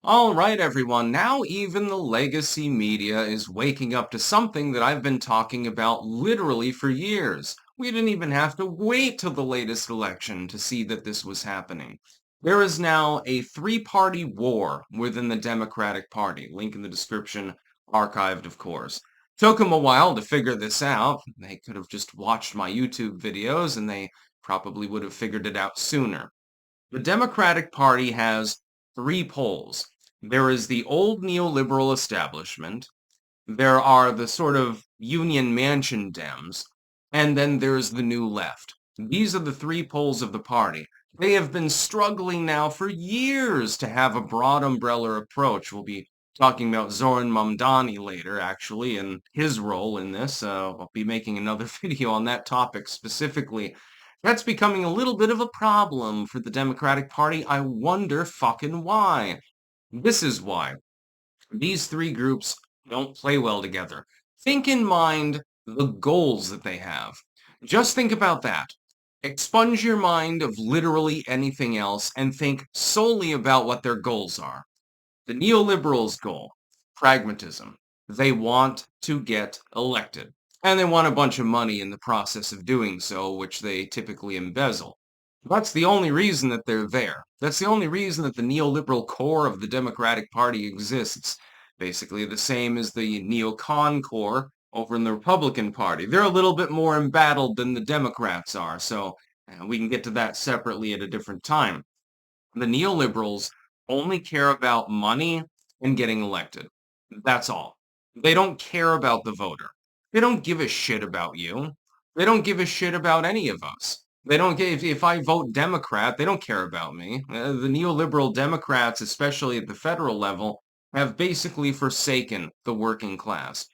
All right, everyone. Now even the legacy media is waking up to something that I've been talking about literally for years. We didn't even have to wait till the latest election to see that this was happening. There is now a three-party war within the Democratic Party. Link in the description, archived, of course. Took them a while to figure this out. They could have just watched my YouTube videos and they probably would have figured it out sooner. The Democratic Party has three poles. There is the old neoliberal establishment, there are the sort of Union Mansion Dems, and then there's the New Left. These are the three poles of the party. They have been struggling now for years to have a broad umbrella approach. We'll be talking about Zoran Mamdani later, actually, and his role in this. I'll be making another video on that topic specifically. That's becoming a little bit of a problem for the Democratic Party. I wonder fucking why. This is why. These three groups don't play well together. Think in mind the goals that they have. Just think about that. Expunge your mind of literally anything else and think solely about what their goals are. The neoliberals' goal, pragmatism. They want to get elected. And they want a bunch of money in the process of doing so, which they typically embezzle. That's the only reason that they're there. That's the only reason that the neoliberal core of the Democratic Party exists. Basically the same as the neocon core over in the Republican Party. They're a little bit more embattled than the Democrats are, so we can get to that separately at a different time. The neoliberals only care about money and getting elected. That's all. They don't care about the voter. They don't give a shit about you. They don't give a shit about any of us. They don't give, if I vote Democrat, they don't care about me. The neoliberal Democrats, especially at the federal level, have basically forsaken the working class,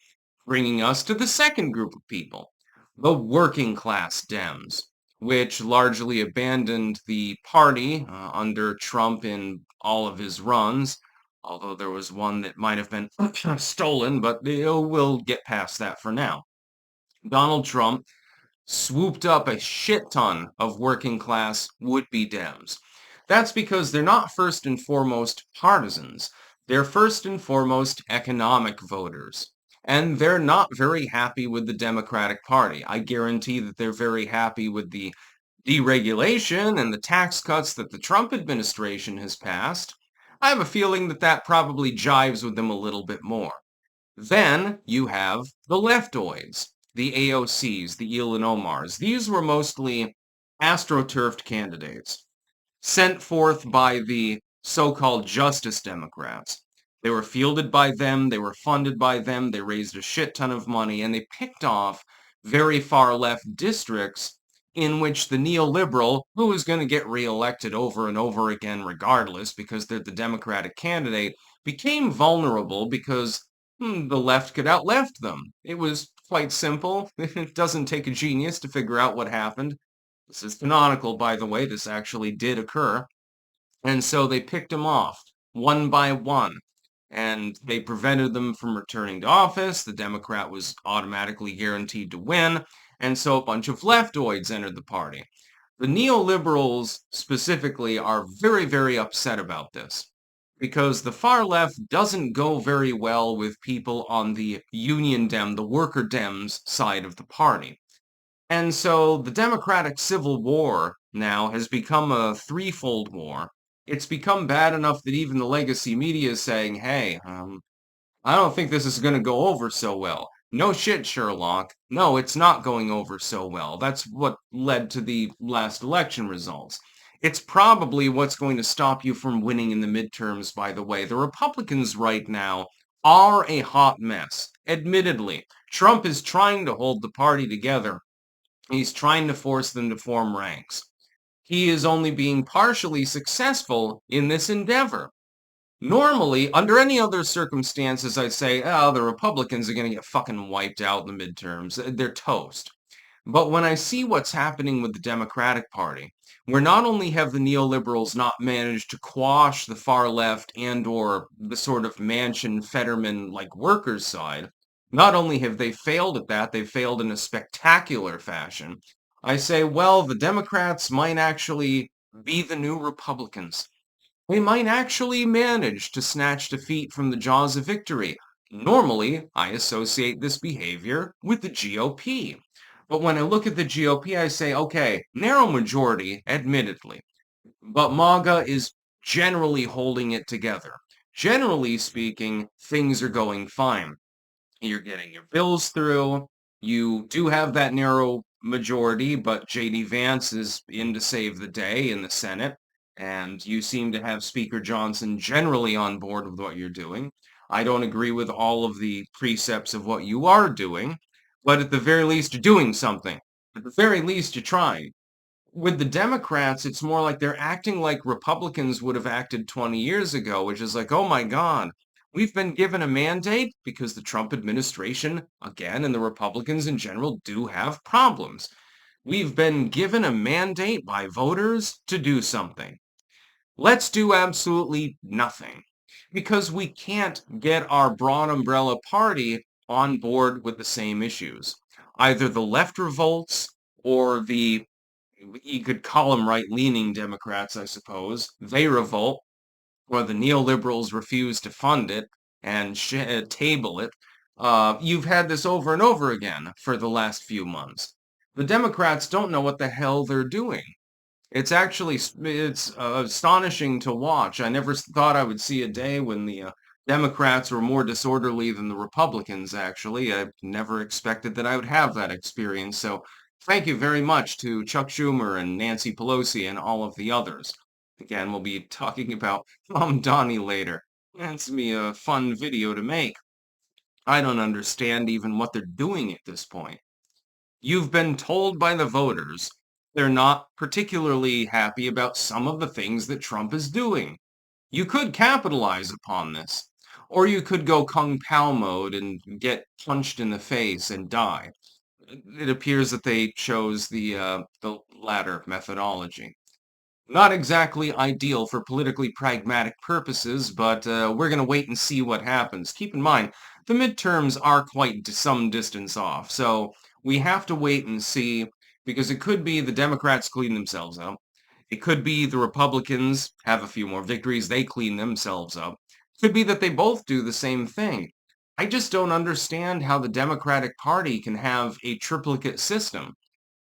bringing us to the second group of people, the working class Dems, which largely abandoned the party under Trump in all of his runs, although there was one that might have been stolen, but we'll get past that for now. Donald Trump swooped up a shit ton of working class would-be Dems. That's because they're not first and foremost partisans. They're first and foremost economic voters. And they're not very happy with the Democratic Party. I guarantee that they're very happy with the deregulation and the tax cuts that the Trump administration has passed. I have a feeling that that probably jives with them a little bit more. Then you have the leftoids, the AOCs, the Elon Omars. These were mostly astroturfed candidates sent forth by the so-called Justice Democrats. They were fielded by them, they were funded by them, they raised a shit ton of money, and they picked off very far-left districts in which the neoliberal, who is going to get reelected over and over again regardless because they're the Democratic candidate, became vulnerable because the left could outleft them. It was quite simple. It doesn't take a genius to figure out what happened. This is canonical, by the way. This actually did occur. And so they picked them off one by one. And they prevented them from returning to office. The Democrat was automatically guaranteed to win. And so a bunch of leftoids entered the party. The neoliberals specifically are very, very upset about this because the far left doesn't go very well with people on the Union Dem, the worker Dems side of the party. And so the Democratic Civil War now has become a threefold war. It's become bad enough that even the legacy media is saying, hey, I don't think this is going to go over so well. No shit, Sherlock. No, it's not going over so well. That's what led to the last election results. It's probably what's going to stop you from winning in the midterms, by the way. The Republicans right now are a hot mess. Admittedly, Trump is trying to hold the party together. He's trying to force them to form ranks. He is only being partially successful in this endeavor. Normally, under any other circumstances, I'd say, oh, the Republicans are going to get fucking wiped out in the midterms. They're toast. But when I see what's happening with the Democratic Party, where not only have the neoliberals not managed to quash the far left and or the sort of Manchin, Fetterman, like workers side, not only have they failed at that, they've failed in a spectacular fashion. I say, well, the Democrats might actually be the new Republicans. they might actually manage to snatch defeat from the jaws of victory. Normally, I associate this behavior with the GOP. But when I look at the GOP, I say, okay, narrow majority, admittedly, but MAGA is generally holding it together. Generally speaking, things are going fine. You're getting your bills through. You do have that narrow majority, but JD Vance is in to save the day in the Senate, and you seem to have Speaker Johnson generally on board with what you're doing. I don't agree with all of the precepts of what you are doing, but at the very least, you're doing something. At the very least, you're trying. With the Democrats, it's more like they're acting like Republicans would have acted 20 years ago, which is like, oh my God, we've been given a mandate because the Trump administration, again, and the Republicans in general do have problems. We've been given a mandate by voters to do something. Let's do absolutely nothing because we can't get our broad umbrella party on board with the same issues. Either the left revolts or the you could call them right-leaning Democrats, I suppose. They revolt, or the neoliberals refuse to fund it and table it. You've had this over and over again for the last few months. The Democrats don't know what the hell they're doing. It's astonishing to watch. I never thought I would see a day when the Democrats were more disorderly than the Republicans, actually. I never expected that I would have that experience. So thank you very much to Chuck Schumer and Nancy Pelosi and all of the others. Again, we'll be talking about Donnie later. That's me a fun video to make. I don't understand even what they're doing at this point. You've been told by the voters they're not particularly happy about some of the things that Trump is doing. You could capitalize upon this, or you could go Kung Pao mode and get punched in the face and die. It appears that they chose the latter methodology. Not exactly ideal for politically pragmatic purposes, but we're going to wait and see what happens. Keep in mind, the midterms are quite some distance off, so we have to wait and see because it could be the Democrats clean themselves up. It could be the Republicans have a few more victories, they clean themselves up. It could be that they both do the same thing. I just don't understand how the Democratic Party can have a triplicate system.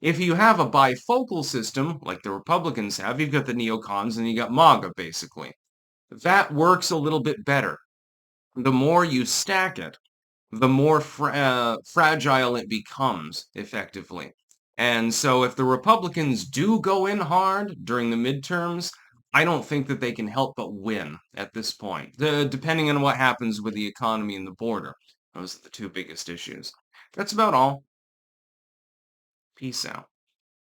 If you have a bifocal system, like the Republicans have, you've got the neocons and you got MAGA, basically. That works a little bit better. The more you stack it, the more fragile it becomes, effectively. And so if the Republicans do go in hard during the midterms, I don't think that they can help but win at this point, depending on what happens with the economy and the border. Those are the two biggest issues. That's about all. Peace out.